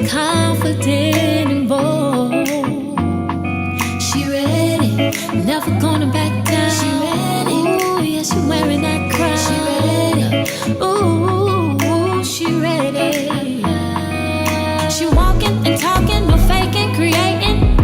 confident and bold. She ready, never gonna back down. She ready, ooh, yeah, she wearing that crown. She ready, ooh, she ready. She walking and talking, no faking, creating.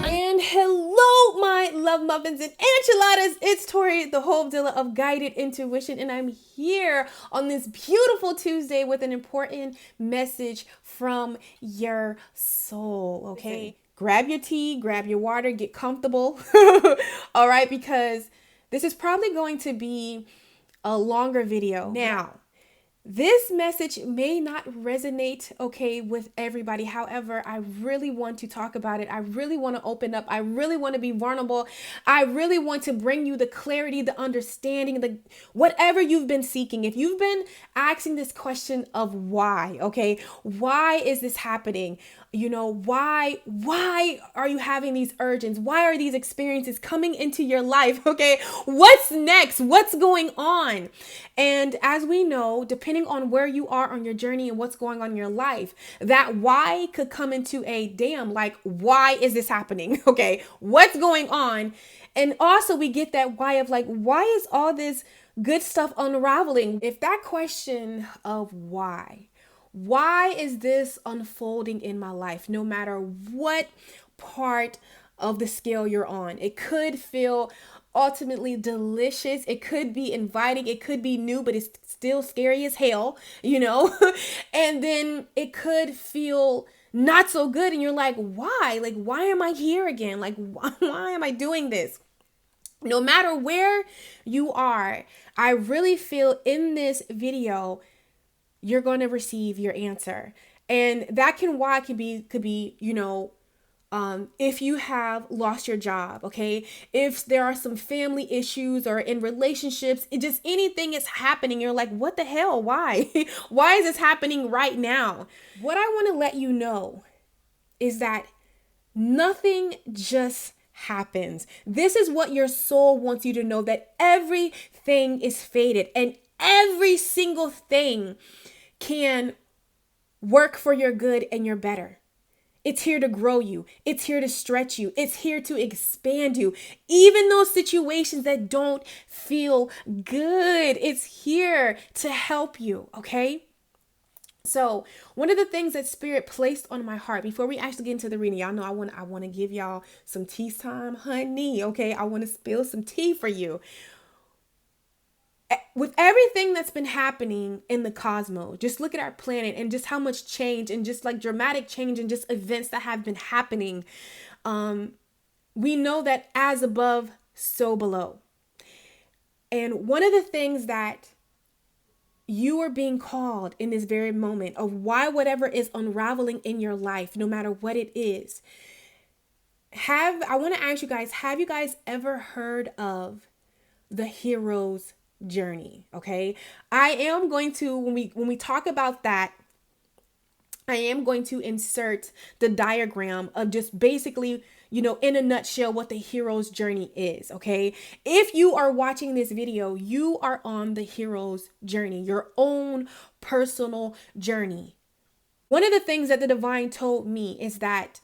And hello, my love muffins and enchiladas. It's Tori, the hope dealer of guided intuition, and I'm here on this beautiful Tuesday with an important message from your soul. Okay, grab your tea, grab your water, get comfortable. All right, because this is probably going to be a longer video. Now, this message may not resonate, okay, with everybody. However, I really want to talk about it. I really want to open up. I really want to be vulnerable. I really want to bring you the clarity, the understanding, the whatever you've been seeking. If you've been asking this question of why, okay, why is this happening? You know, why are you having these urges? Why are these experiences coming into your life? Okay, what's next? What's going on? And as we know, depending on where you are on your journey and what's going on in your life, that why could come into a damn, like, why is this happening? Okay, what's going on? And also we get that why of like, why is all this good stuff unraveling? If that question of why is this unfolding in my life, no matter what part of the scale you're on? It could feel ultimately delicious. It could be inviting. It could be new, but it's still scary as hell, you know? And then it could feel not so good. And you're like, why? Like, why am I here again? Like, why am I doing this? No matter where you are, I really feel in this video, you're going to receive your answer. And that could be, you know, if you have lost your job, okay, if there are some family issues or in relationships, it just anything is happening. You're like, what the hell? Why? Why is this happening right now? What I want to let you know is that nothing just happens. This is what your soul wants you to know, that everything is fated and every single thing can work for your good and your better. It's here to grow you. It's here to stretch you. It's here to expand you. Even those situations that don't feel good, it's here to help you, okay? So one of the things that Spirit placed on my heart before we actually get into the reading, y'all know I want to give y'all some tea time, honey, okay? I want to spill some tea for you. With everything that's been happening in the cosmos, just look at our planet and just how much change and just like dramatic change and just events that have been happening. We know that as above, so below. And one of the things that you are being called in this very moment of why whatever is unraveling in your life, no matter what it is, I want to ask you guys, have you guys ever heard of the hero's journey? Okay, I am going to, when we talk about that, I am going to insert the diagram of just basically, you know, in a nutshell, what the hero's journey is. Okay, if you are watching this video, you are on the hero's journey, your own personal journey. One of the things that the divine told me is that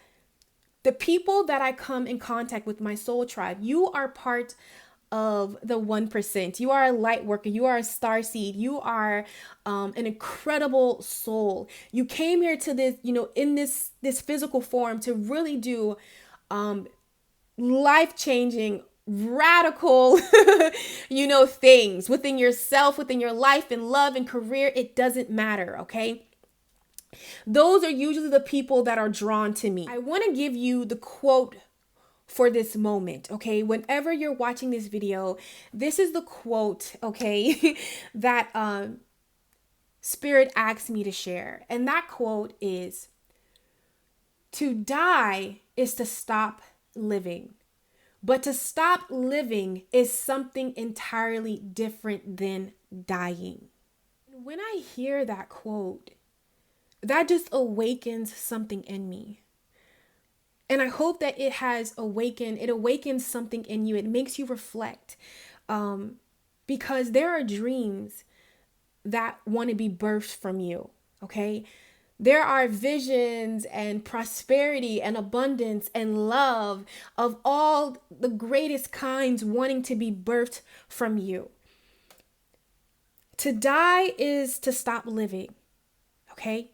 the people that I come in contact with, my soul tribe, you are part of the 1%. You are a light worker. You are a star seed. You are an incredible soul. You came here to this, you know, in this physical form to really do life-changing, radical, you know, things within yourself, within your life and love and career. It doesn't matter, okay? Those are usually the people that are drawn to me. I want to give you the quote for this moment, okay? Whenever you're watching this video, this is the quote, okay, that Spirit asked me to share. And that quote is, "To die is to stop living, but to stop living is something entirely different than dying." When I hear that quote, that just awakens something in me. And I hope that it awakens something in you. It makes you reflect, because there are dreams that want to be birthed from you. Okay. There are visions and prosperity and abundance and love of all the greatest kinds wanting to be birthed from you. To die is to stop living, okay?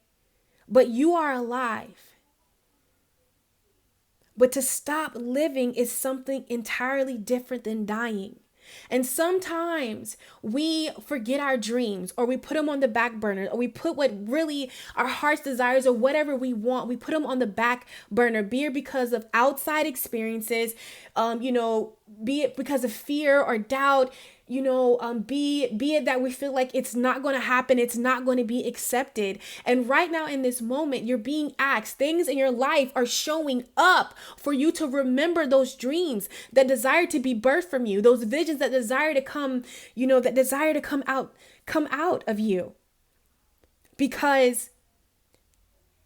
But you are alive. But to stop living is something entirely different than dying. And sometimes we forget our dreams, or we put them on the back burner, or we put what really our heart's desires or whatever we want, we put them on the back burner, be it because of outside experiences, be it because of fear or doubt, be it that we feel like it's not going to happen, it's not going to be accepted. And right now in this moment, you're being asked, things in your life are showing up for you to remember those dreams that desire to be birthed from you, those visions that desire to come, that desire to come out of you. Because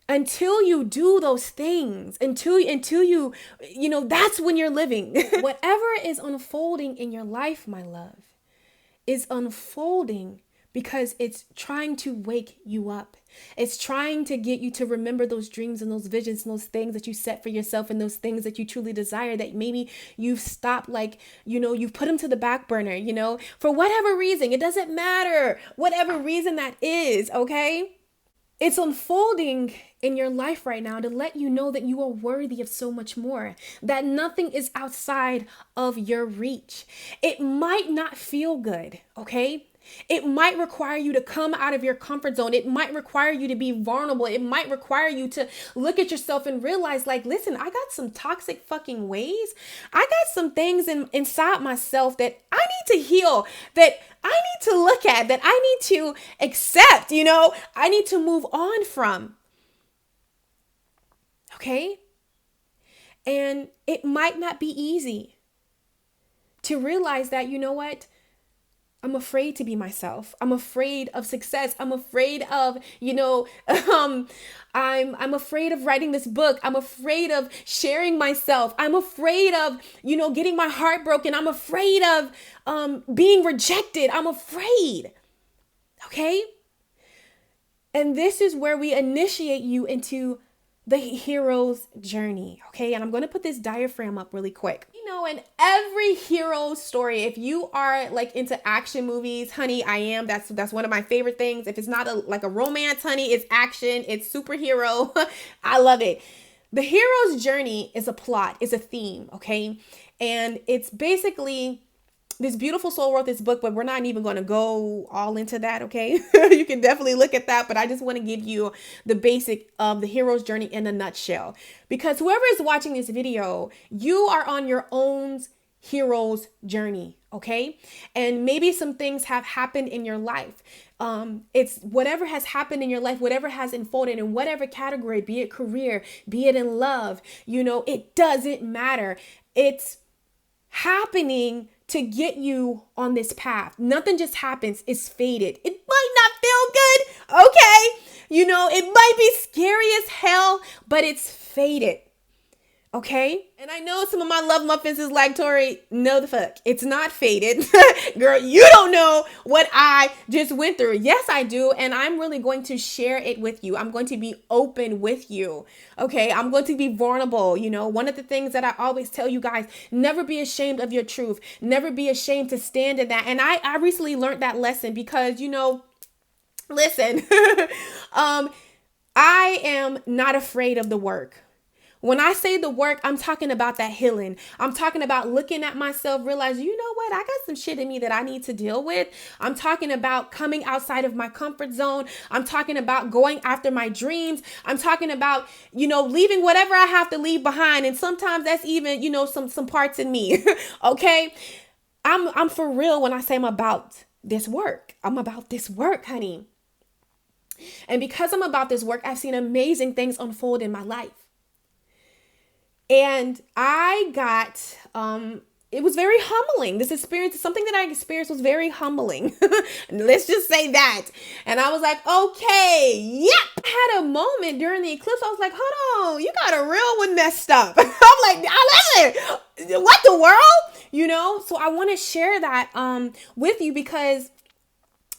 until you do those things, until you, that's when you're living. Whatever is unfolding in your life, my love, is unfolding because it's trying to wake you up. It's trying to get you to remember those dreams and those visions and those things that you set for yourself and those things that you truly desire that maybe you've stopped, you've put them to the back burner, for whatever reason. It doesn't matter whatever reason that is, okay? It's unfolding in your life right now to let you know that you are worthy of so much more, that nothing is outside of your reach. It might not feel good, okay? It might require you to come out of your comfort zone. It might require you to be vulnerable. It might require you to look at yourself and realize, listen, I got some toxic fucking ways. I got some things inside myself that I need to heal, that I need to look at, that I need to accept, I need to move on from. Okay? And it might not be easy to realize that, what? I'm afraid to be myself. I'm afraid of success. I'm afraid of, I'm afraid of writing this book. I'm afraid of sharing myself. I'm afraid of, getting my heart broken. I'm afraid of being rejected. I'm afraid. Okay? And this is where we initiate you into the hero's journey, okay? And I'm going to put this diagram up really quick. In every hero story, if you are into action movies, honey, I am. That's one of my favorite things. If it's not a romance, honey, it's action, it's superhero. I love it. The hero's journey is a plot, is a theme, okay? And it's basically this beautiful soul wrote this book, but we're not even going to go all into that, okay? You can definitely look at that, but I just want to give you the basic of the hero's journey in a nutshell. Because whoever is watching this video, you are on your own hero's journey, okay? And maybe some things have happened in your life. It's whatever has happened in your life, whatever has unfolded in whatever category, be it career, be it in love, it doesn't matter. It's happening to get you on this path. Nothing just happens. It's fated. It might not feel good. Okay. It might be scary as hell, but it's fated. Okay. And I know some of my love muffins is like, Tori, no the fuck. It's not fated. Girl, you don't know what I just went through. Yes, I do. And I'm really going to share it with you. I'm going to be open with you. Okay. I'm going to be vulnerable. One of the things that I always tell you guys, never be ashamed of your truth. Never be ashamed to stand in that. And I recently learned that lesson because, listen, I am not afraid of the work. When I say the work, I'm talking about that healing. I'm talking about looking at myself, realizing, you know what? I got some shit in me that I need to deal with. I'm talking about coming outside of my comfort zone. I'm talking about going after my dreams. I'm talking about, leaving whatever I have to leave behind. And sometimes that's even, some parts in me. Okay. I'm for real when I say I'm about this work. I'm about this work, honey. And because I'm about this work, I've seen amazing things unfold in my life. And I got, it was very humbling. This experience, something that I experienced was very humbling. Let's just say that. And I was like, okay, yep. I had a moment during the eclipse. I was like, hold on, you got a real one messed up. I'm like, listen, what the world? So I want to share that with you because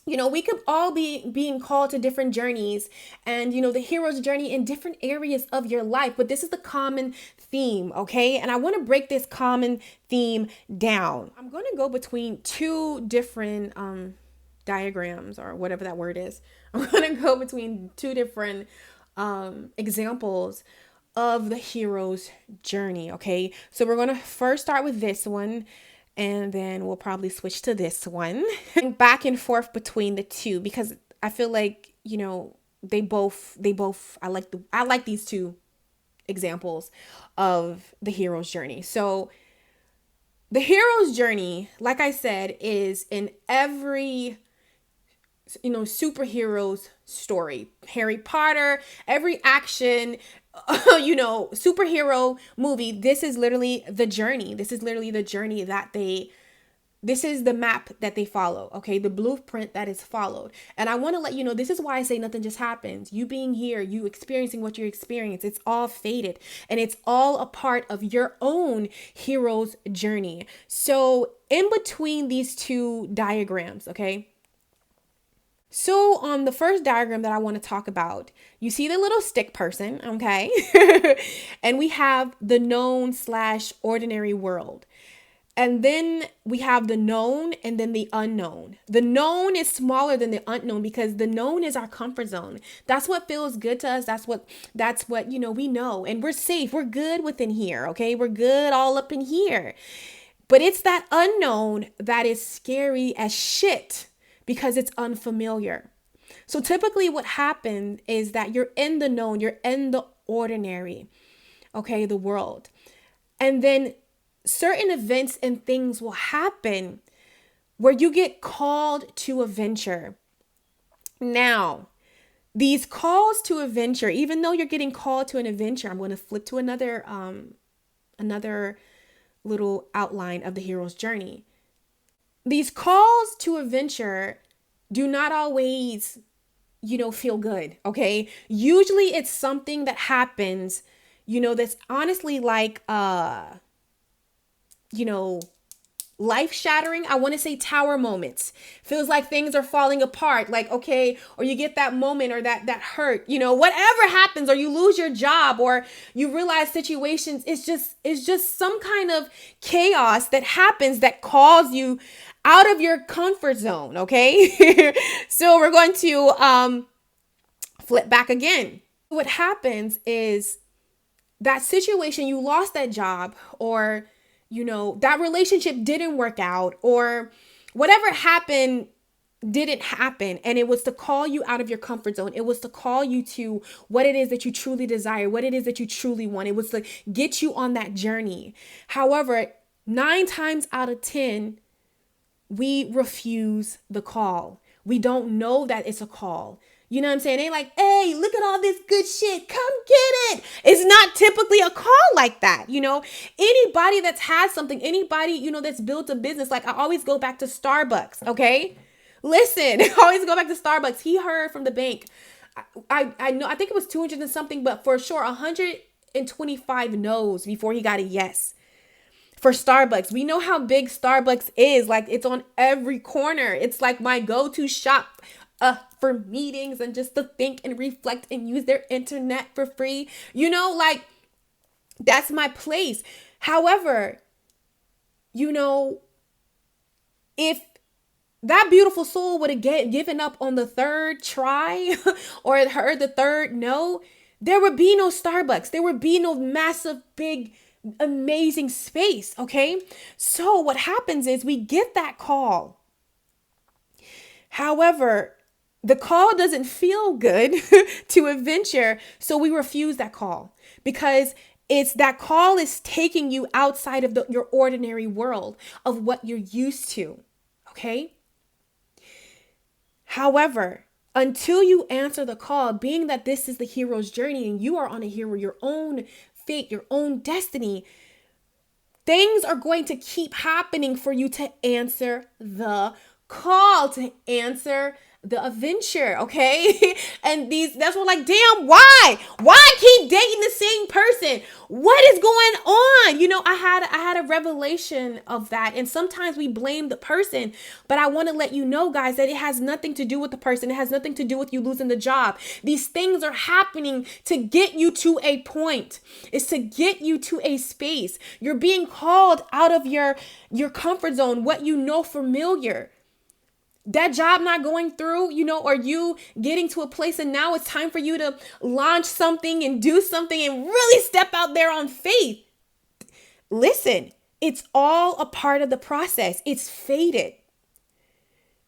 We could all be being called to different journeys and, the hero's journey in different areas of your life. But this is the common theme, okay? And I want to break this common theme down. I'm going to go between two different diagrams, or whatever that word is. I'm going to go between two different examples of the hero's journey, okay? So we're going to first start with this one, and then we'll probably switch to this one. Back and forth between the two, because I feel like, they both I like these two examples of the hero's journey. So the hero's journey, like I said, is in every superhero's story. Harry Potter, every action superhero movie, this is literally the journey. This is literally the journey this is the map that they follow, okay? The blueprint that is followed. And I want to let you know, this is why I say nothing just happens. You being here, you experiencing what you experience, it's all fated. And it's all a part of your own hero's journey. So in between these two diagrams, okay? So on the first diagram that I want to talk about, you see the little stick person, okay? And we have the known/ordinary world. And then we have the known and then the unknown. The known is smaller than the unknown because the known is our comfort zone. That's what feels good to us. That's what we know. And we're safe. We're good within here, okay? We're good all up in here. But it's that unknown that is scary as shit, because it's unfamiliar. So typically what happens is that you're in the known, you're in the ordinary, okay, the world. And then certain events and things will happen where you get called to a venture. Now, these calls to a venture, even though you're getting called to an adventure, I'm going to flip to another little outline of the hero's journey. These calls to a venture do not always, feel good, okay? Usually it's something that happens, that's honestly like, life shattering. I want to say tower moments. Feels like things are falling apart. Like, okay, or you get that moment or that hurt, whatever happens, or you lose your job, or you realize situations, it's just some kind of chaos that happens that calls you out of your comfort zone. Okay. So we're going to, flip back again. What happens is that situation, you lost that job, or that relationship didn't work out, or whatever happened didn't happen. And it was to call you out of your comfort zone. It was to call you to what it is that you truly desire, what it is that you truly want. It was to get you on that journey. However, 9 times out of 10, we refuse the call. We don't know that it's a call. You know what I'm saying? They like, hey, look at all this good shit. Come get it. It's not typically a call like that. Anybody that's had something, anybody, that's built a business. Like, I always go back to Starbucks. Okay. Listen, I always go back to Starbucks. He heard from the bank. I know, I think it was 200 and something, but for sure, 125 no's before he got a yes. For Starbucks, we know how big Starbucks is. Like, it's on every corner. It's like my go-to shop for meetings and just to think and reflect and use their internet for free. Like, that's my place. However, if that beautiful soul would have given up on the third try or heard the third no, there would be no Starbucks. There would be no massive, big, amazing space. Okay. So what happens is we get that call. However, the call doesn't feel good to a venture. So we refuse that call because that call is taking you outside of your ordinary world of what you're used to. Okay. However, until you answer the call, being that this is the hero's journey and you are on a hero, your own fate, your own destiny, things are going to keep happening for you to answer the call, to answer the adventure, okay? And that's what, like, damn, why keep dating the same person? What is going on? I had a revelation of that. And sometimes we blame the person, but I want to let you know, guys, that it has nothing to do with the person. It has nothing to do with you losing the job. These things are happening to get you to a point. It's to get you to a space. You're being called out of your comfort zone, what you know familiar. That job not going through, or you getting to a place and now it's time for you to launch something and do something and really step out there on faith. Listen, it's all a part of the process. It's fated.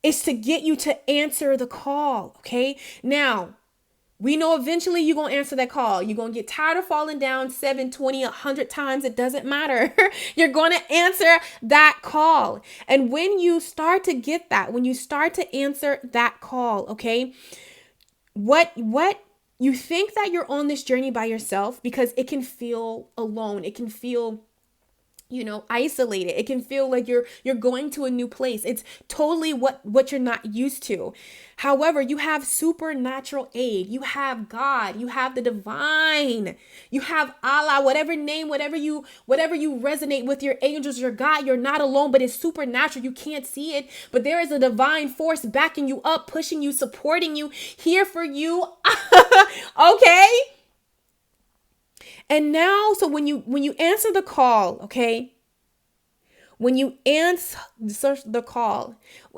It's to get you to answer the call, okay? Now, we know eventually you're going to answer that call. You're going to get tired of falling down 7, 20, 100 times. It doesn't matter. You're going to answer that call. And when you start to get that, when you start to answer that call, okay, what you think that you're on this journey by yourself, because it can feel alone. It can feel isolated. It can feel like you're going to a new place. It's totally what you're not used to. However, you have supernatural aid. You have God. You have the divine. You have Allah, whatever name, whatever you resonate with, your angels, your God. You're not alone, but it's supernatural. You can't see it, but there is a divine force backing you up, pushing you, supporting you, here for you. Okay? And now, so when you answer the call, okay, when you answer the call,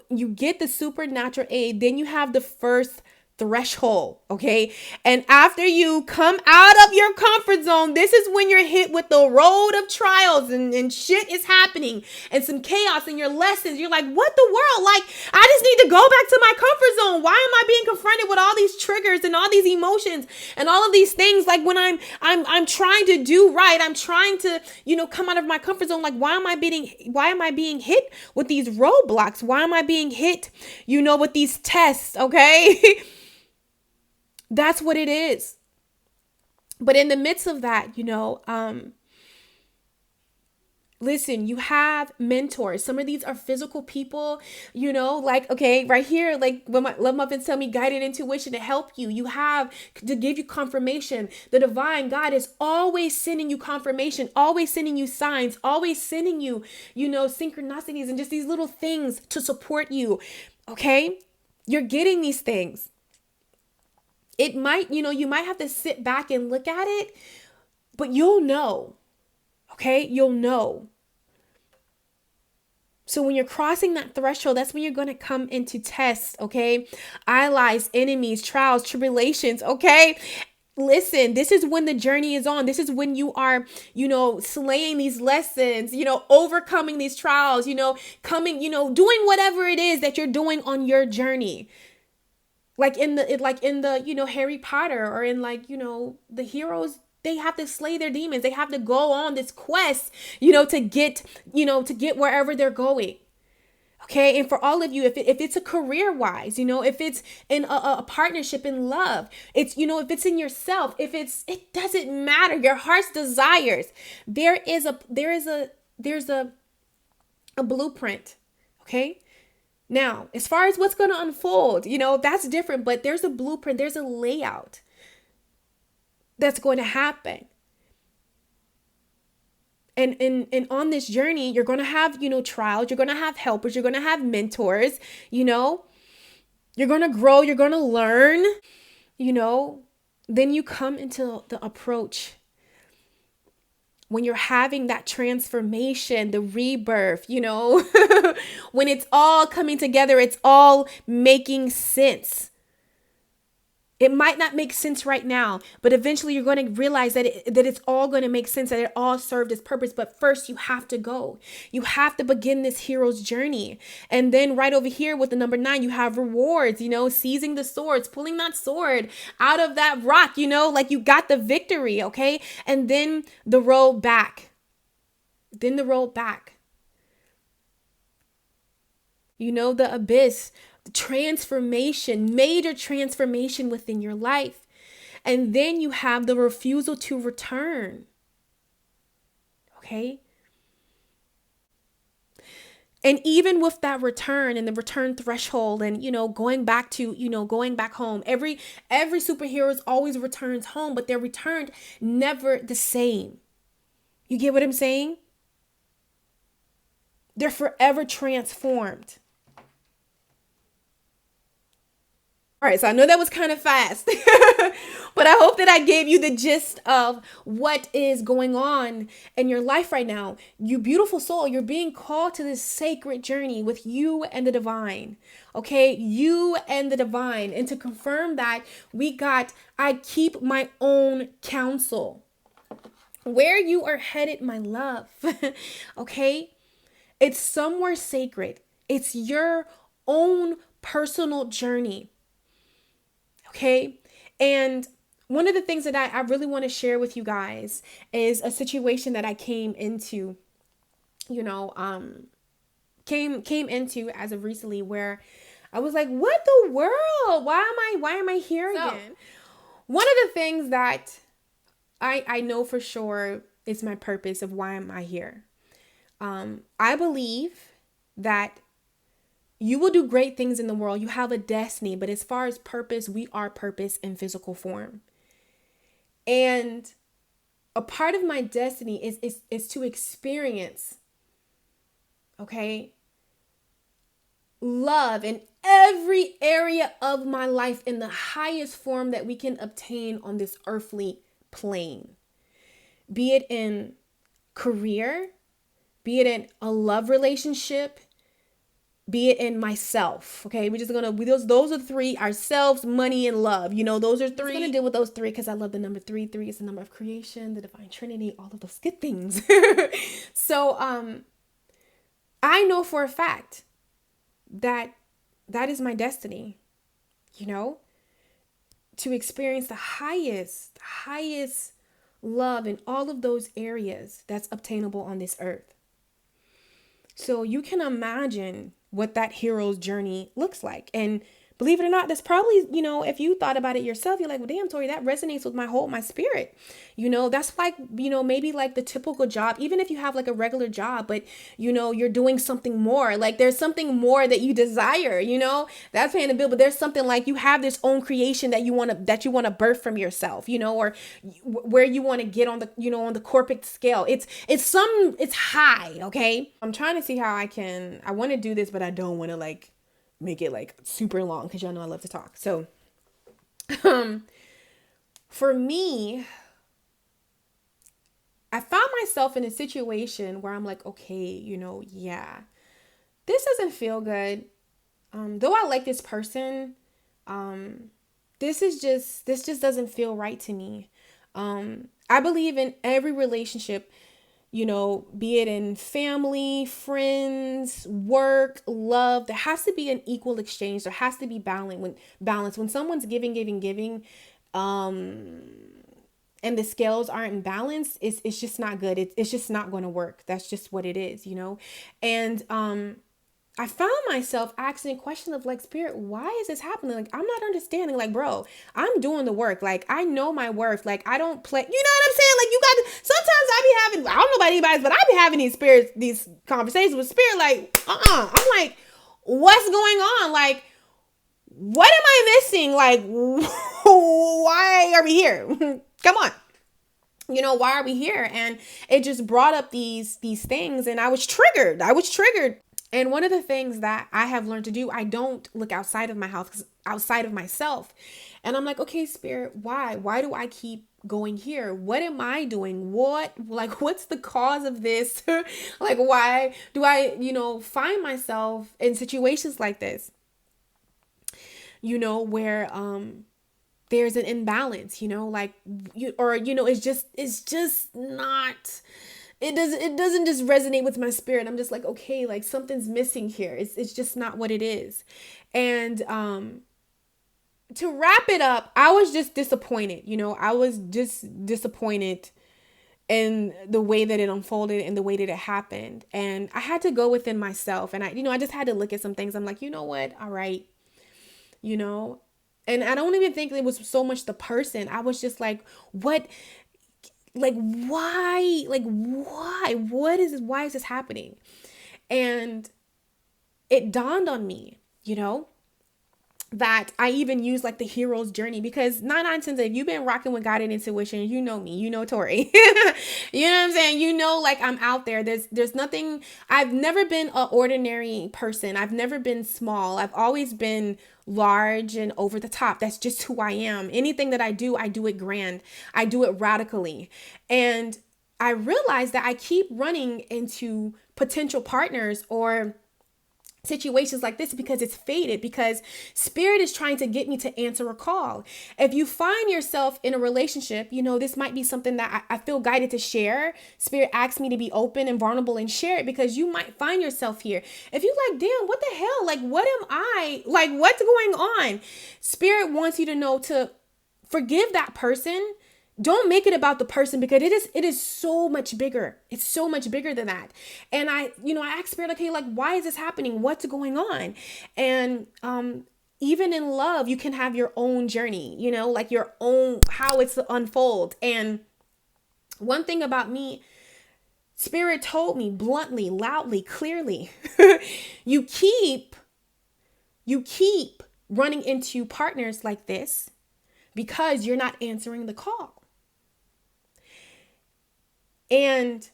you get the supernatural aid, then you have the first threshold, okay? And after you come out of your comfort zone, this is when you're hit with the road of trials and shit is happening and some chaos in your lessons. You're like, what the world? Like, I just need to go back to my comfort zone. Why am I being confronted with all these triggers and all these emotions and all of these things? Like, when I'm trying to do right, I'm trying to, come out of my comfort zone. Like, why am I being hit with these roadblocks? Why am I being hit, with these tests? Okay. That's what it is. But in the midst of that, listen, you have mentors. Some of these are physical people, like, okay, right here, like when my love muffins tell me guided intuition to help you. You have to give you confirmation. The divine God is always sending you confirmation, always sending you signs, always sending you, synchronicities and just these little things to support you. Okay. You're getting these things. It might, you might have to sit back and look at it, but you'll know, okay? You'll know. So when you're crossing that threshold, that's when you're going to come into tests, okay? Allies, enemies, trials, tribulations, okay? Listen, this is when the journey is on. This is when you are, slaying these lessons, overcoming these trials, coming, doing whatever it is that you're doing on your journey. Like in the Harry Potter, or in the heroes, they have to slay their demons. They have to go on this quest, to get wherever they're going. Okay. And for all of you, if it's a career wise, if it's in a partnership in love, it's, if it's in yourself, it doesn't matter. Your heart's desires. There's a blueprint. Okay. Now, as far as what's going to unfold, that's different, but there's a blueprint, there's a layout that's going to happen. And on this journey, you're going to have, trials, you're going to have helpers, you're going to have mentors, you're going to grow, you're going to learn, then you come into the approach. When you're having that transformation, the rebirth, when it's all coming together, it's all making sense. It might not make sense right now, but eventually you're going to realize that it's all going to make sense, that it all served its purpose. But first you have to go. You have to begin this hero's journey. And then right over here with the number 9, you have rewards, seizing the swords, pulling that sword out of that rock, like you got the victory. Okay. And then the road back. The abyss. Transformation, major transformation within your life. And then you have the refusal to return. Okay. And even with that return and the return threshold and, going back home, every superhero always returns home, but they're returned never the same. You get what I'm saying? They're forever transformed. All right, so I know that was kind of fast, but I hope that I gave you the gist of what is going on in your life right now. You beautiful soul, you're being called to this sacred journey with you and the divine, okay? You and the divine. And to confirm that, I keep my own counsel. Where you are headed, my love, okay? It's somewhere sacred. It's your own personal journey. Okay. And one of the things that I really want to share with you guys is a situation that I came into, came into as of recently, where I was like, what the world? Why am I here again? One of the things that I know for sure is my purpose of why am I here. I believe that you will do great things in the world. You have a destiny, but as far as purpose, we are purpose in physical form. And a part of my destiny is to experience, okay, love in every area of my life in the highest form that we can obtain on this earthly plane. Be it in career, be it in a love relationship, be it in myself. Okay, we're just gonna those are three: ourselves, money, and love. Those are three. I'm gonna deal with those three because I love the number three. Three is the number of creation, the divine trinity, all of those good things. So I know for a fact that is my destiny, to experience the highest love in all of those areas that's obtainable on this earth. So you can imagine what that hero's journey looks like. And believe it or not, that's probably, if you thought about it yourself, you're like, well, damn, Tori, that resonates with my spirit. That's like, maybe like the typical job, even if you have like a regular job, but, you're doing something more. Like there's something more that you desire, that's paying the bill. But there's something like you have this own creation that you want to birth from yourself, or where you want to get on the, on the corporate scale. It's high. Okay. I'm trying to see how I want to do this, but I don't want to like make it like super long because y'all know I love to talk. So for me, I found myself in a situation where I'm like, okay, this doesn't feel good. Though I like this person, this just doesn't feel right to me. I believe in every relationship, be it in family, friends, work, love, there has to be an equal exchange. There has to be balance. When someone's giving, and the scales aren't balanced, it's just not good. It's just not going to work. That's just what it is, And I found myself asking a question of like, Spirit, why is this happening? Like, I'm not understanding. Like, bro, I'm doing the work. Like, I know my worth. Like, I don't play. You know what I'm saying? Like, you got to, sometimes I be having, I don't know about anybody's, but I be having these conversations with Spirit. Like, I'm like, what's going on? Like, what am I missing? Like, why are we here? Come on. Why are we here? And it just brought up these things, and I was triggered. And one of the things that I have learned to do, I don't look outside of my house, outside of myself. And I'm like, okay, Spirit, why? Why do I keep going here? What am I doing? What's the cause of this? Like, why do I, find myself in situations like this? Where there's an imbalance, it's just not. It doesn't just resonate with my spirit. I'm just like, okay, like something's missing here. It's just not what it is. And to wrap it up, I was just disappointed. I was just disappointed in the way that it unfolded and the way that it happened. And I had to go within myself, and I just had to look at some things. I'm like, you know what? All right. And I don't even think it was so much the person. I was just like, what? Like, why? Like, why? Why is this happening? And it dawned on me, that I even use like the hero's journey, because 9 9 10 if you've been rocking with guided intuition, you know me, Tori. You know what I'm saying? Like I'm out there. There's nothing. I've never been an ordinary person. I've never been small. I've always been large and over the top. That's just who I am. Anything that I do it grand. I do it radically. And I realize that I keep running into potential partners or situations like this because it's faded, because spirit is trying to get me to answer a call. If you find yourself in a relationship, this might be something that I feel guided to share. Spirit asks me to be open and vulnerable and share it, because you might find yourself here. If you like, damn, what the hell? Like, what am I? Like, what's going on? Spirit wants you to know to forgive that person. Don't make it about the person, because it is so much bigger. It's so much bigger than that. And I asked Spirit, okay, like, why is this happening? What's going on? And even in love, you can have your own journey, like your own, how it's unfold. And one thing about me, Spirit told me bluntly, loudly, clearly, you keep running into partners like this because you're not answering the call. And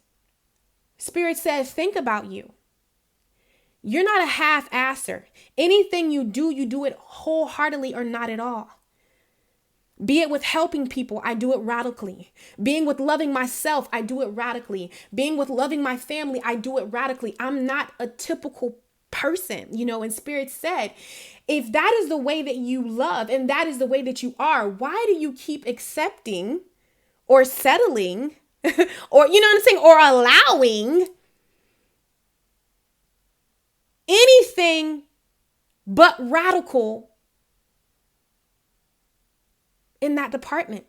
Spirit says, think about you. You're not a half-asser. Anything you do it wholeheartedly or not at all. Be it with helping people, I do it radically. Being with loving myself, I do it radically. Being with loving my family, I do it radically. I'm not a typical person, and Spirit said, if that is the way that you love and that is the way that you are, why do you keep accepting or settling or, or allowing anything but radical in that department?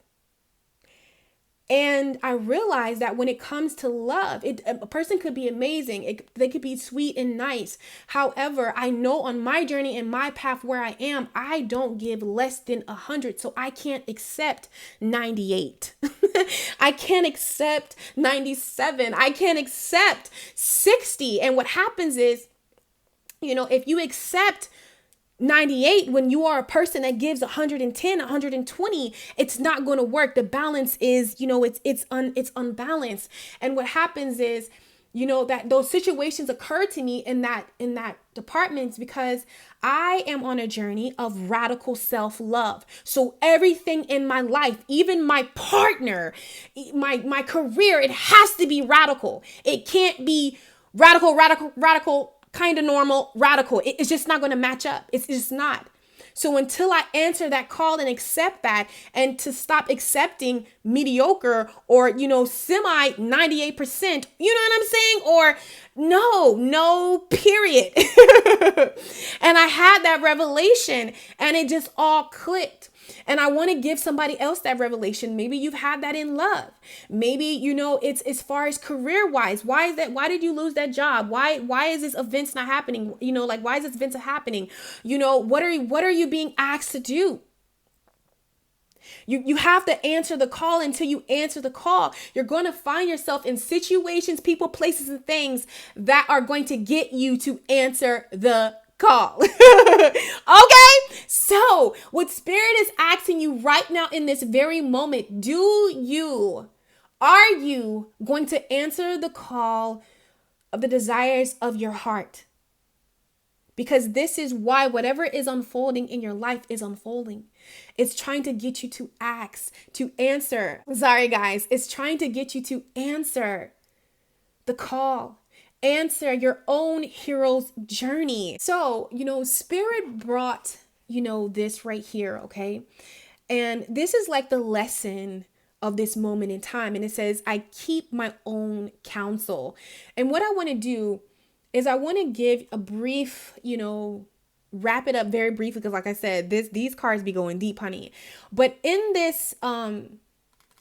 And I realized that when it comes to love, a person could be amazing. They could be sweet and nice. However, I know on my journey and my path where I am, I don't give less than 100. So I can't accept 98. I can't accept 97. I can't accept 60. And what happens is, if you accept 98 when you are a person that gives 110, 120, it's not going to work. The balance is, it's unbalanced. And what happens is, that those situations occur to me in that department because I am on a journey of radical self-love. So everything in my life, even my partner, my career, it has to be radical. It can't be radical, kind of normal, radical. It's just not going to match up. It's just not. So until I answer that call and accept that, and to stop accepting mediocre or, semi 98%, you know what I'm saying? Or no, period. And I had that revelation and it just all clicked. And I want to give somebody else that revelation. Maybe you've had that in love. Maybe, it's as far as career wise. Why is that? Why did you lose that job? Why is this event's not happening? Why is this event happening? What are you being asked to do? You have to answer the call. Until you answer the call, you're going to find yourself in situations, people, places, and things that are going to get you to answer the call. Okay? So what Spirit is asking you right now in this very moment, are you going to answer the call of the desires of your heart? Because this is why whatever is unfolding in your life is unfolding. It's trying to get you to ask, to answer. Sorry, guys. It's trying to get you to answer the call. Answer your own hero's journey. So, Spirit brought, this right here, okay? And this is like the lesson of this moment in time. And it says, I keep my own counsel. And what I want to do is I want to give a brief, wrap it up very briefly, because like I said, these cards be going deep, honey. But in this, on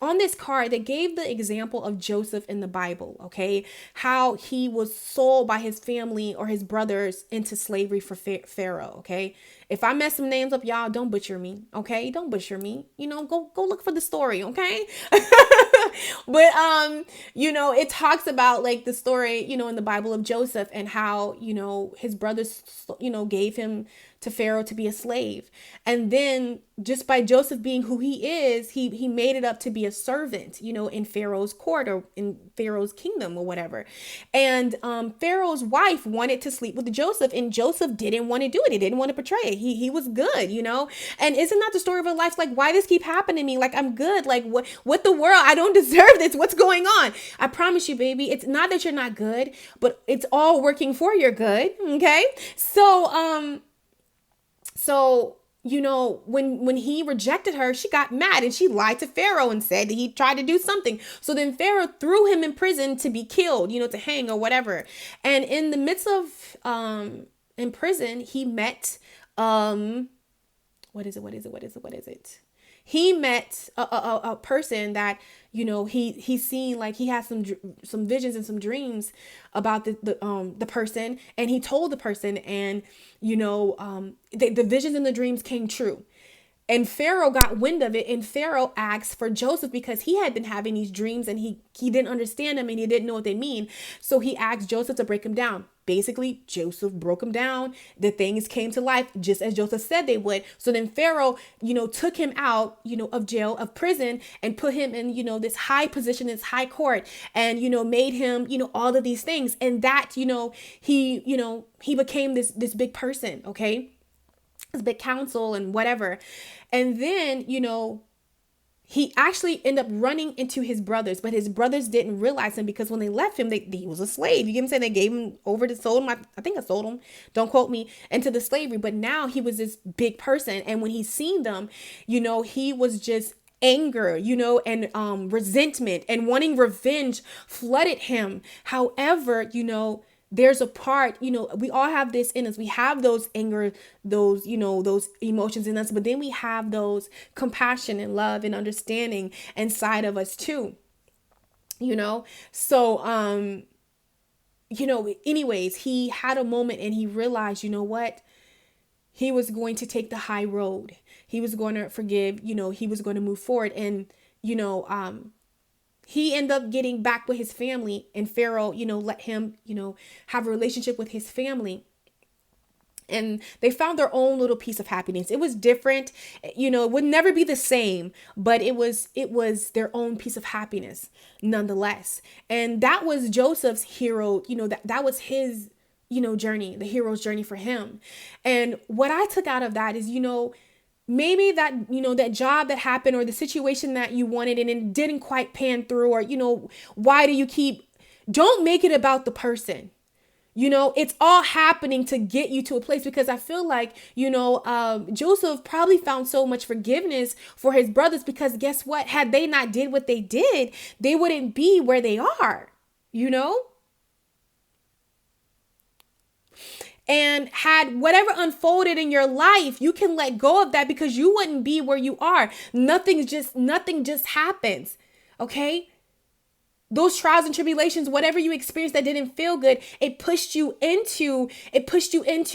this card, they gave the example of Joseph in the Bible, okay? How he was sold by his family or his brothers into slavery for Pharaoh, okay? If I mess some names up, y'all, don't butcher me, okay? Don't butcher me. Go look for the story, okay? But it talks about like the story, in the Bible of Joseph and how, his brothers, gave him to Pharaoh to be a slave. And then just by Joseph being who he is, he made it up to be a servant, in Pharaoh's court or in Pharaoh's kingdom or whatever. And Pharaoh's wife wanted to sleep with Joseph, and Joseph didn't want to do it. He didn't want to betray it. He was good, And isn't that the story of our life? Like, why this keep happening to me? Like, I'm good. Like, what the world? I don't deserve this. What's going on? I promise you, baby, it's not that you're not good, but it's all working for your good. Okay. So, when he rejected her, she got mad and she lied to Pharaoh and said that he tried to do something. So then Pharaoh threw him in prison to be killed, to hang or whatever. And in the midst of in prison, he met what is it? He met a person that, he's seen, like he has some visions and some dreams about the person, and he told the person, and the visions and the dreams came true. And Pharaoh got wind of it, and Pharaoh asked for Joseph because he had been having these dreams and he didn't understand them and he didn't know what they mean. So he asked Joseph to break them down. Basically, Joseph broke them down. The things came to life just as Joseph said they would. So then Pharaoh, took him out, of jail, of prison, and put him in, this high position, this high court, and, made him, all of these things. And that, he became this big person, okay? This big council and whatever. And then, he actually ended up running into his brothers, but his brothers didn't realize him because when they left him, he was a slave. You get what I'm saying? They gave him over to sold him. I think I sold him. Don't quote me, into the slavery. But now he was this big person. And when he seen them, he was just anger, and resentment and wanting revenge flooded him. However, there's a part, we all have this in us. We have those anger, those emotions in us, but then we have those compassion and love and understanding inside of us too, So, anyways, he had a moment and he realized, what? He was going to take the high road. He was going to forgive, he was going to move forward. And, he ended up getting back with his family, and Pharaoh, let him, have a relationship with his family. And they found their own little piece of happiness. It was different, it would never be the same, but it was their own piece of happiness nonetheless. And that was Joseph's hero, that was his, journey, the hero's journey for him. And what I took out of that is, maybe that, that job that happened or the situation that you wanted and it didn't quite pan through, or, why do you don't make it about the person. It's all happening to get you to a place, because I feel like, Joseph probably found so much forgiveness for his brothers, because guess what? Had they not did what they did, they wouldn't be where they are, And had whatever unfolded in your life, you can let go of that, because you wouldn't be where you are. Nothing just happens. Okay. Those trials and tribulations, whatever you experienced that didn't feel good, it pushed you into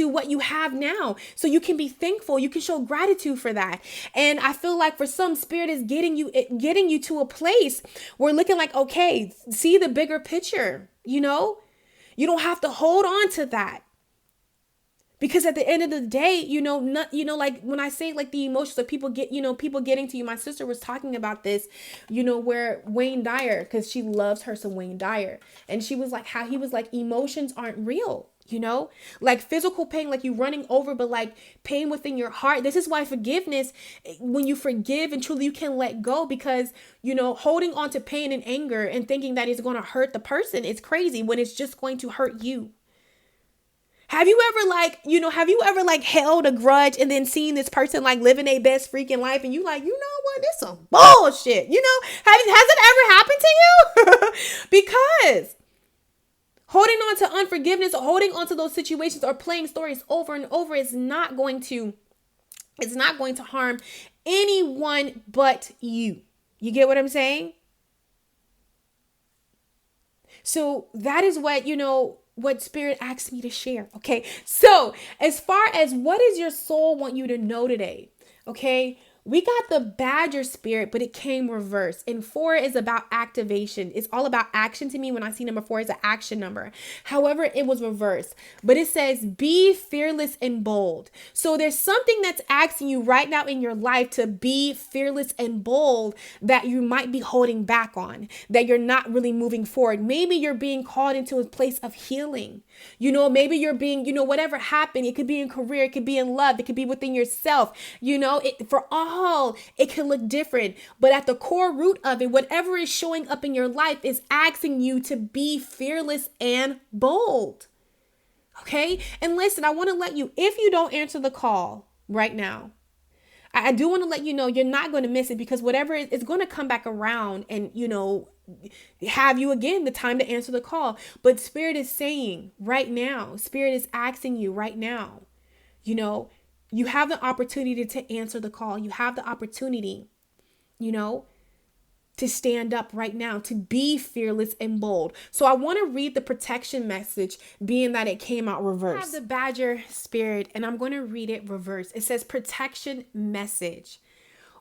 what you have now. So you can be thankful. You can show gratitude for that. And I feel like for some, Spirit is getting you to a place where looking like, okay, see the bigger picture. You don't have to hold on to that. Because at the end of the day, like when I say like the emotions that people getting to you, my sister was talking about this, where Wayne Dyer, because she loves her some Wayne Dyer. And she was like, how he was like, emotions aren't real, like physical pain, like you running over, but like pain within your heart. This is why forgiveness, when you forgive and truly you can let go, because, holding on to pain and anger and thinking that it's going to hurt the person is crazy when it's just going to hurt you. Have you ever held a grudge and then seen this person like living their best freaking life and you like, what, this some bullshit, has it ever happened to you? Because holding on to unforgiveness or holding on to those situations or playing stories over and over is not going to harm anyone but you. You get what I'm saying? So that is what Spirit asked me to share. Okay. So as far as what does your soul want you to know today? Okay. We got the badger spirit, but it came reversed. And 4 is about activation. It's all about action to me. When I see number 4, it's an action number. However, it was reversed. But it says, be fearless and bold. So there's something that's asking you right now in your life to be fearless and bold that you might be holding back on, that you're not really moving forward. Maybe you're being called into a place of healing. Maybe you're being, whatever happened, it could be in career, it could be in love, it could be within yourself, it can look different, but at the core root of it, whatever is showing up in your life is asking you to be fearless and bold. Okay. And listen, I want to let you, if you don't answer the call right now, I do want to let you know you're not going to miss it, because whatever it's going to come back around and, have you again the time to answer the call. But Spirit is saying right now, Spirit is asking you right now, you have the opportunity to answer the call. You have the opportunity, to stand up right now, to be fearless and bold. So I want to read the protection message, being that it came out reverse. I have the badger spirit, and I'm going to read it reverse. It says protection message.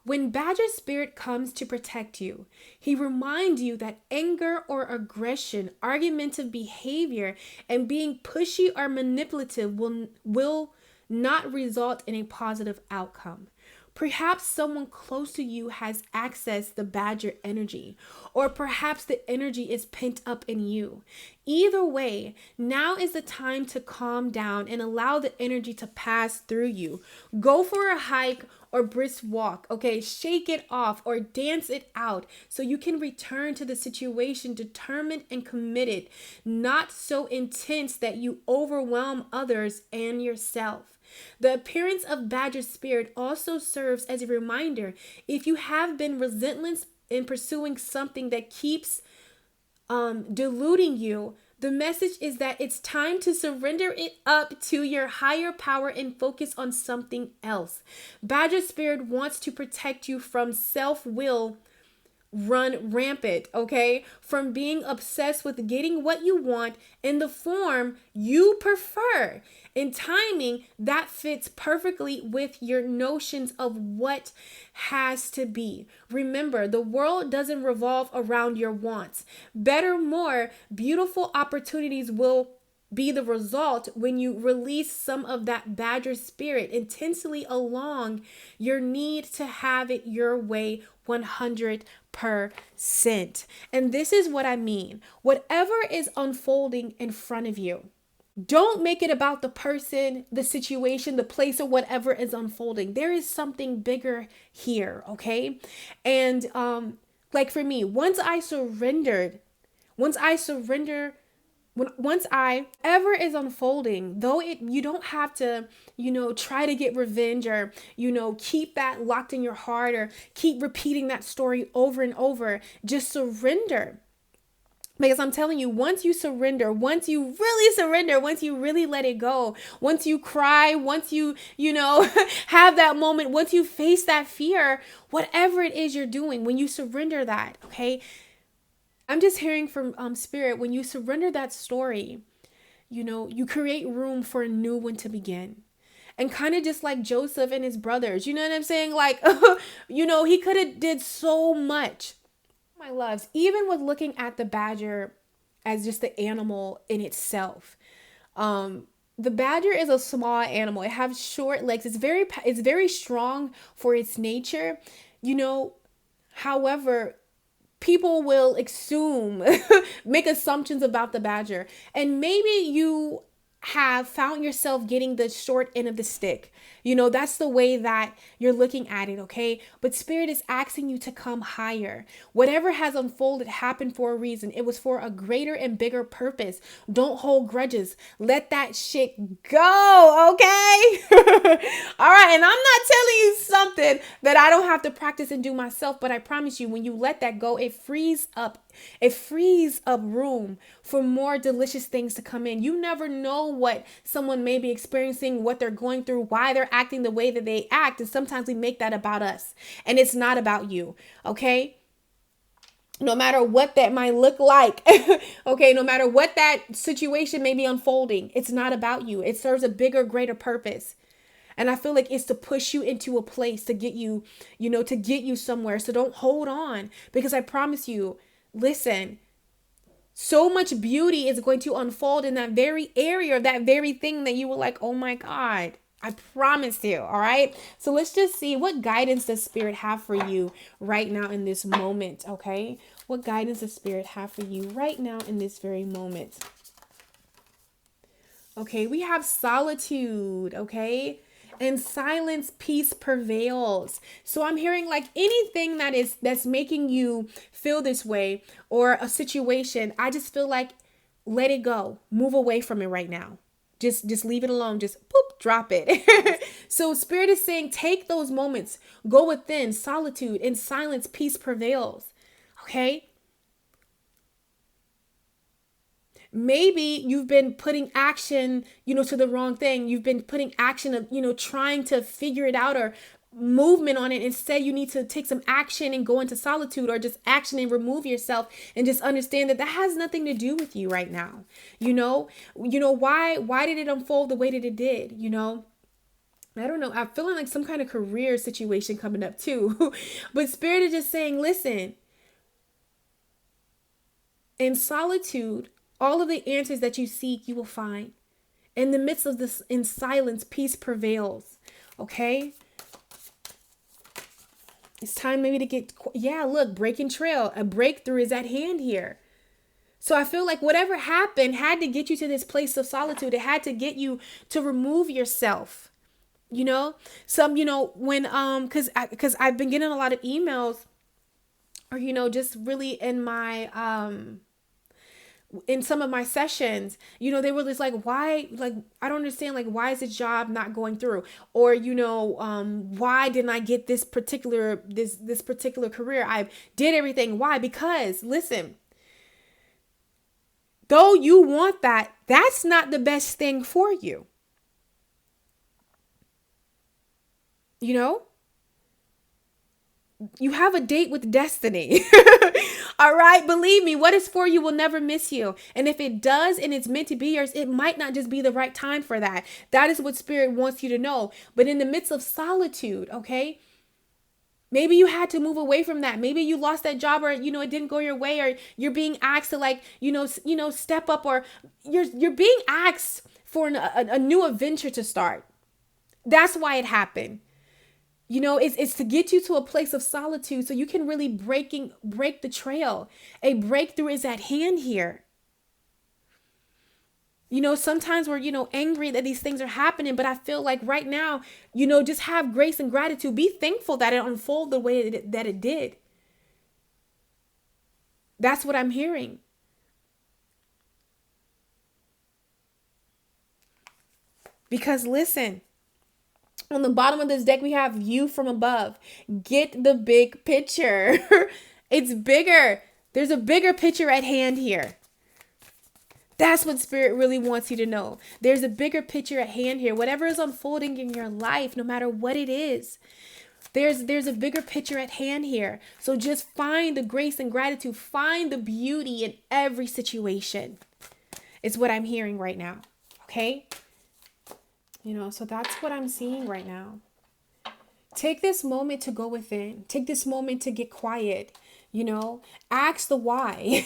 When badger spirit comes to protect you, he reminds you that anger or aggression, argumentative behavior, and being pushy or manipulative will not result in a positive outcome. Perhaps someone close to you has accessed the badger energy, or perhaps the energy is pent up in you. Either way, now is the time to calm down and allow the energy to pass through you. Go for a hike or brisk walk, okay? Shake it off or dance it out so you can return to the situation determined and committed, not so intense that you overwhelm others and yourself. The appearance of badger spirit also serves as a reminder if you have been relentless in pursuing something that keeps deluding you. The message is that it's time to surrender it up to your higher power and focus on something else. Badger spirit wants to protect you from self-will run rampant, okay? From being obsessed with getting what you want in the form you prefer. In timing that fits perfectly with your notions of what has to be. Remember, the world doesn't revolve around your wants. Better, more beautiful opportunities will be the result when you release some of that badger spirit intensely along your need to have it your way 100%. And this is what I mean. Whatever is unfolding in front of you, don't make it about the person, the situation, the place, or whatever is unfolding. There is something bigger here, okay? And like for me, once I ever is unfolding, though you don't have to, try to get revenge or, keep that locked in your heart or keep repeating that story over and over. Just surrender. Because I'm telling you, once you surrender, once you really let it go, once you cry, once you have that moment, once you face that fear, whatever it is you're doing, when you surrender that, okay? I'm just hearing from Spirit, when you surrender that story, you create room for a new one to begin. And kind of just like Joseph and his brothers, you know what I'm saying? Like, he could have did so much. My loves, even with looking at the badger as just the animal in itself, the badger is a small animal. It has short legs. It's very strong for its nature, However, people will make assumptions about the badger, and maybe you have found yourself getting the short end of the stick. That's the way that you're looking at it, okay? But Spirit is asking you to come higher. Whatever has unfolded happened for a reason. It was for a greater and bigger purpose. Don't hold grudges. Let that shit go, okay? All right, and I'm not telling you something that I don't have to practice and do myself, but I promise you, when you let that go, it frees up room for more delicious things to come in. You never know what someone may be experiencing, what they're going through, why they're acting the way that they act. And sometimes we make that about us, and it's not about you. Okay. No matter what that might look like. Okay. No matter what that situation may be unfolding, it's not about you. It serves a bigger, greater purpose. And I feel like it's to push you into a place to get you, to get you somewhere. So don't hold on, because I promise you, listen, so much beauty is going to unfold in that very area, that very thing that you were like, oh my God, I promise you. All right. So let's just see, what guidance does Spirit have for you right now in this moment? Okay. What guidance does Spirit have for you right now in this very moment? Okay. We have solitude. Okay. In silence, peace prevails. So I'm hearing like anything that's making you feel this way, or a situation, I just feel like let it go. Move away from it right now. Just leave it alone. Just boop, drop it. So Spirit is saying, take those moments, go within. Solitude, in silence, peace prevails. Okay. Maybe you've been putting action, to the wrong thing. You've been putting action of, trying to figure it out, or movement on it. Instead, you need to take some action and go into solitude, or just action and remove yourself, and just understand that has nothing to do with you right now. Why did it unfold the way that it did? I don't know. I'm feeling like some kind of career situation coming up too. But Spirit is just saying, listen, in solitude, all of the answers that you seek, you will find. In the midst of this, in silence, peace prevails. Okay? It's time maybe to get, look, breaking trail. A breakthrough is at hand here. So I feel like whatever happened had to get you to this place of solitude. It had to get you to remove yourself. When, cause I've been getting a lot of emails, or, just really in my, in some of my sessions, they were just like, why, like, I don't understand, like, why is this job not going through? Or, why didn't I get this particular career? I did everything. Why? Because listen, though you want that, that's not the best thing for you. You have a date with destiny. All right. Believe me, what is for you will never miss you. And if it does, and it's meant to be yours, it might not just be the right time for that. That is what Spirit wants you to know. But in the midst of solitude, okay, maybe you had to move away from that. Maybe you lost that job, or, it didn't go your way, or you're being asked to, like, step up, or you're being asked for a new adventure to start. That's why it happened. It's to get you to a place of solitude so you can really break the trail. A breakthrough is at hand here. Sometimes we're, angry that these things are happening, but I feel like right now, just have grace and gratitude. Be thankful that it unfolded the way that it did. That's what I'm hearing. Because listen, on the bottom of this deck, we have view from above. Get the big picture. It's bigger. There's a bigger picture at hand here. That's what Spirit really wants you to know. There's a bigger picture at hand here. Whatever is unfolding in your life, no matter what it is, there's a bigger picture at hand here. So just find the grace and gratitude. Find the beauty in every situation. It's what I'm hearing right now. Okay? So that's what I'm seeing right now. Take this moment to go within. Take this moment to get quiet. Ask the why.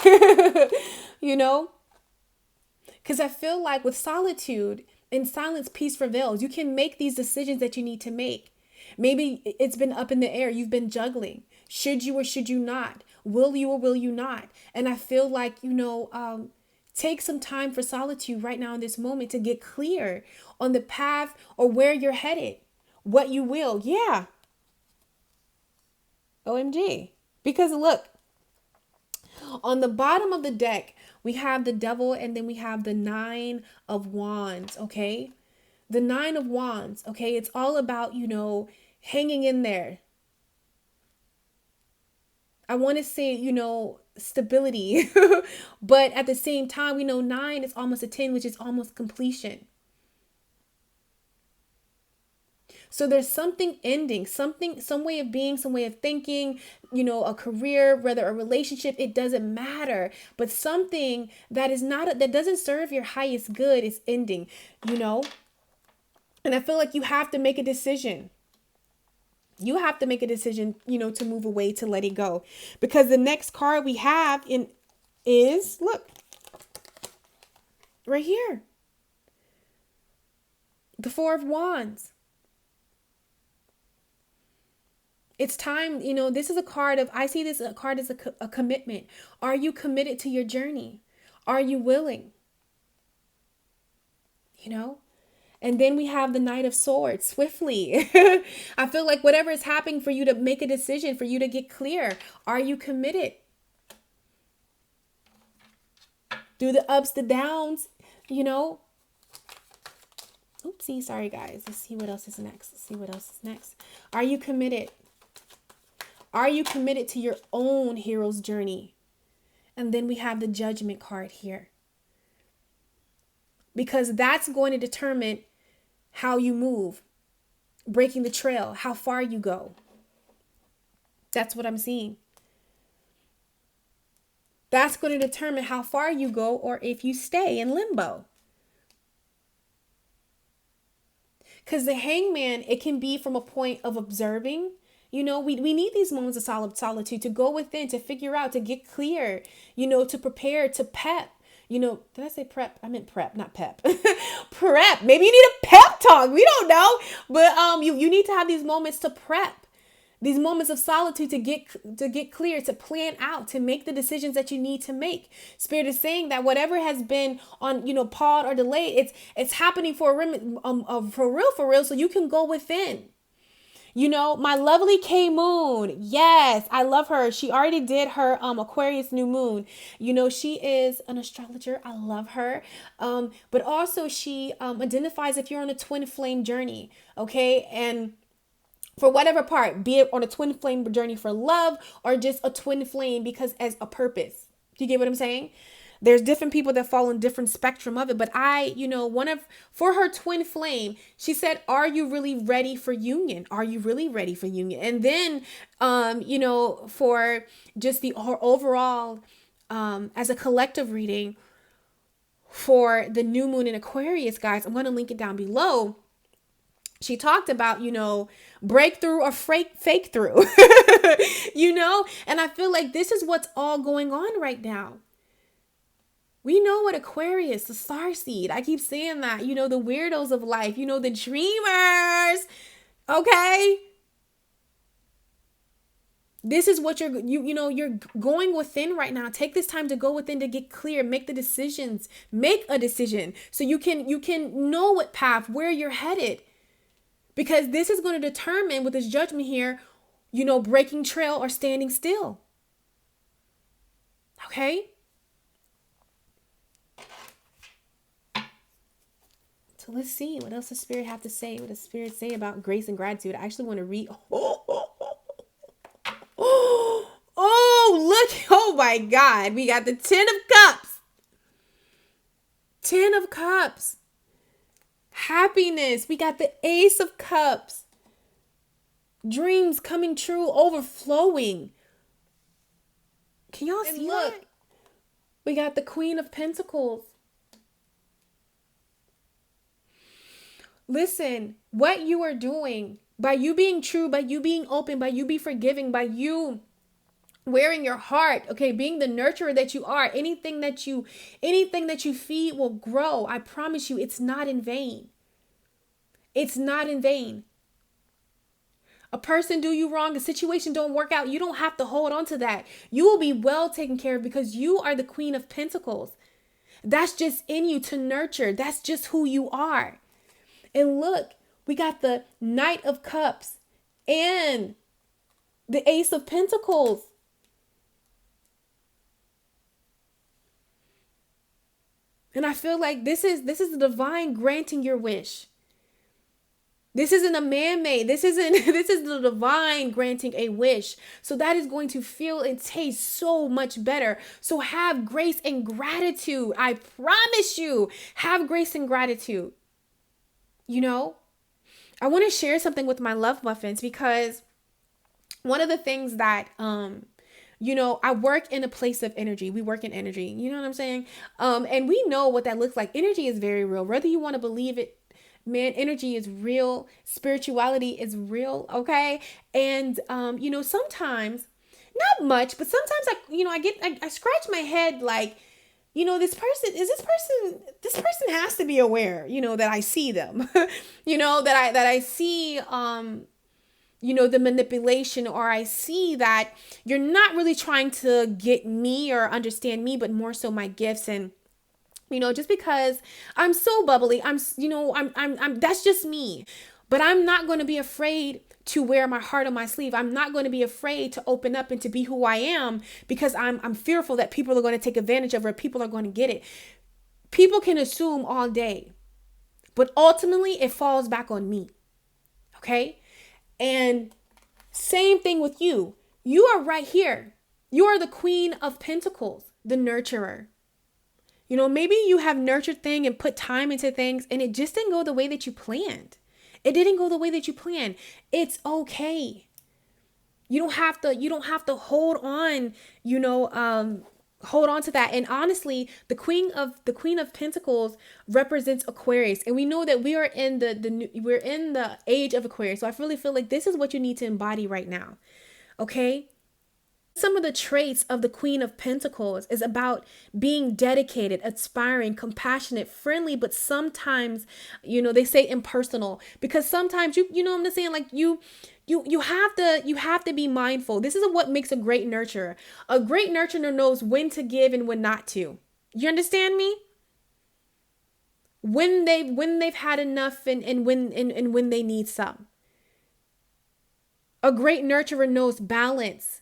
Because I feel like with solitude, in silence, peace prevails. You can make these decisions that you need to make. Maybe it's been up in the air. You've been juggling. Should you or should you not? Will you or will you not? And I feel like, take some time for solitude right now in this moment to get clear on the path or where you're headed, what you will. Yeah. OMG. Because look, on the bottom of the deck, we have the devil, and then we have the 9 of wands. Okay. The 9 of wands. Okay. It's all about, hanging in there. I want to say, stability, but at the same time, we know 9 is almost a 10, which is almost completion. So there's something ending, some way of being, some way of thinking, a career, whether a relationship, it doesn't matter. But something that is not, that doesn't serve your highest good is ending, And I feel like you have to make a decision. You have to make a decision, to move away, to let it go. Because the next card we have is, look, right here. The Four of Wands. It's time, this is a card of, I see this card as a commitment. Are you committed to your journey? Are you willing? And then we have the Knight of Swords, swiftly. I feel like whatever is happening for you to make a decision, for you to get clear. Are you committed? Through the ups, the downs, Oopsie, sorry guys. Let's see what else is next. Are you committed? Are you committed to your own hero's journey? And then we have the Judgment card here. Because that's going to determine how you move, breaking the trail, how far you go. That's what I'm seeing. That's going to determine how far you go or if you stay in limbo. Because the Hangman, it can be from a point of observing. We need these moments of solitude to go within, to figure out, to get clear, to prepare, to pep. Did I say prep? I meant prep, not pep. Prep. Maybe you need a pep talk. We don't know. But you need to have these moments to prep. These moments of solitude to get clear, to plan out, to make the decisions that you need to make. Spirit is saying that whatever has been on, pause or delayed, it's happening for real, so you can go within. My lovely K Moon. Yes, I love her. She already did her Aquarius new moon. She is an astrologer. I love her. But also she identifies if you're on a twin flame journey. Okay. And for whatever part, be it on a twin flame journey for love or just a twin flame because as a purpose. Do you get what I'm saying? There's different people that fall in different spectrum of it. But for her twin flame, she said, are you really ready for union? Are you really ready for union? And then, for just the overall, as a collective reading for the new moon in Aquarius, guys, I'm going to link it down below. She talked about, breakthrough or fake through, and I feel like this is what's all going on right now. We know what Aquarius, the star seed. I keep saying that, the weirdos of life, the dreamers. Okay. This is what you're going within right now. Take this time to go within, to get clear, make the decisions, make a decision so you can know what path, where you're headed. Because this is going to determine with this Judgment here, breaking trail or standing still. Okay. So let's see. What else does Spirit have to say? What does Spirit say about grace and gratitude? I actually want to read. Look. Oh my God. We got the 10 of Cups. 10 of Cups. Happiness. We got the Ace of Cups. Dreams coming true, overflowing. Can y'all see that? We got the Queen of Pentacles. Listen, what you are doing, by you being true, by you being open, by you be forgiving, by you wearing your heart, okay, being the nurturer that you are, anything that you feed will grow. I promise you, it's not in vain. It's not in vain. A person do you wrong, a situation don't work out, you don't have to hold on to that. You will be well taken care of because you are the Queen of Pentacles. That's just in you to nurture. That's just who you are. And look, we got the Knight of Cups and the Ace of Pentacles. And I feel like this is the divine granting your wish. This isn't a man-made. This is the divine granting a wish. So that is going to feel and taste so much better. So have grace and gratitude. I promise you, have grace and gratitude. I want to share something with my love muffins because one of the things that, I work in a place of energy. We work in energy. You know what I'm saying? And we know what that looks like. Energy is very real, whether you want to believe it Man, energy is real. Spirituality is real. Okay. And, sometimes, not much, but sometimes I scratch my head like, this person has to be aware, that I see them, that I see, the manipulation, or I see that you're not really trying to get me or understand me, but more so my gifts. And just because I'm so bubbly, I'm that's just me. But I'm not going to be afraid to wear my heart on my sleeve. I'm not going to be afraid to open up and to be who I am, because I'm fearful that people are going to take advantage of it, or people are going to get it. People can assume all day, but ultimately it falls back on me. Okay? And same thing with you. You are right here. You are the Queen of Pentacles, the nurturer. Maybe you have nurtured things and put time into things, and it just didn't go the way that you planned. It didn't go the way that you planned. It's okay. You don't have to hold on, hold on to that. And honestly, the Queen of Pentacles represents Aquarius, and we know that we are in we're in the age of Aquarius. So I really feel like this is what you need to embody right now. Okay? Some of the traits of the Queen of Pentacles is about being dedicated, aspiring, compassionate, friendly, but sometimes, they say impersonal, because sometimes you know what I'm saying? Like you have to be mindful. This is what makes a great nurturer. A great nurturer knows when to give and when not to. You understand me? When they've had enough and when they need some. A great nurturer knows balance.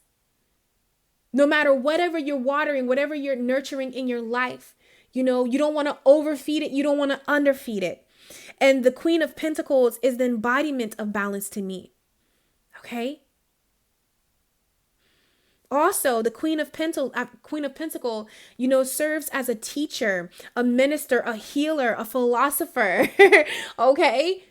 No matter whatever you're watering, whatever you're nurturing in your life, you don't want to overfeed it. You don't want to underfeed it. And the Queen of Pentacles is the embodiment of balance to me. Okay? Also, the Queen of Pentacles, serves as a teacher, a minister, a healer, a philosopher. Okay?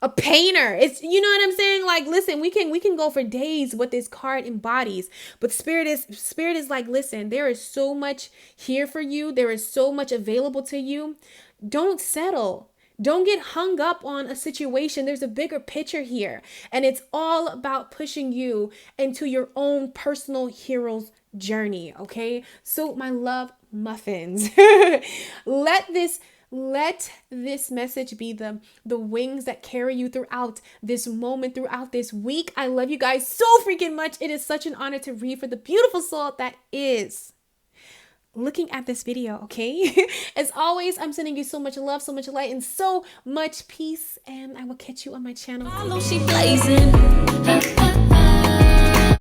A painter. It's, you know what I'm saying? Like, listen, we can go for days what this card embodies, but spirit is like, listen, there is so much here for you. There is so much available to you. Don't settle. Don't get hung up on a situation. There's a bigger picture here, and it's all about pushing you into your own personal hero's journey. Okay. So my love muffins, let this message be the wings that carry you throughout this moment, throughout this week. I love you guys so freaking much. It is such an honor to read for the beautiful soul that is looking at this video, okay? As always, I'm sending you so much love, so much light, and so much peace, and I will catch you on my channel. Follow, she blazing.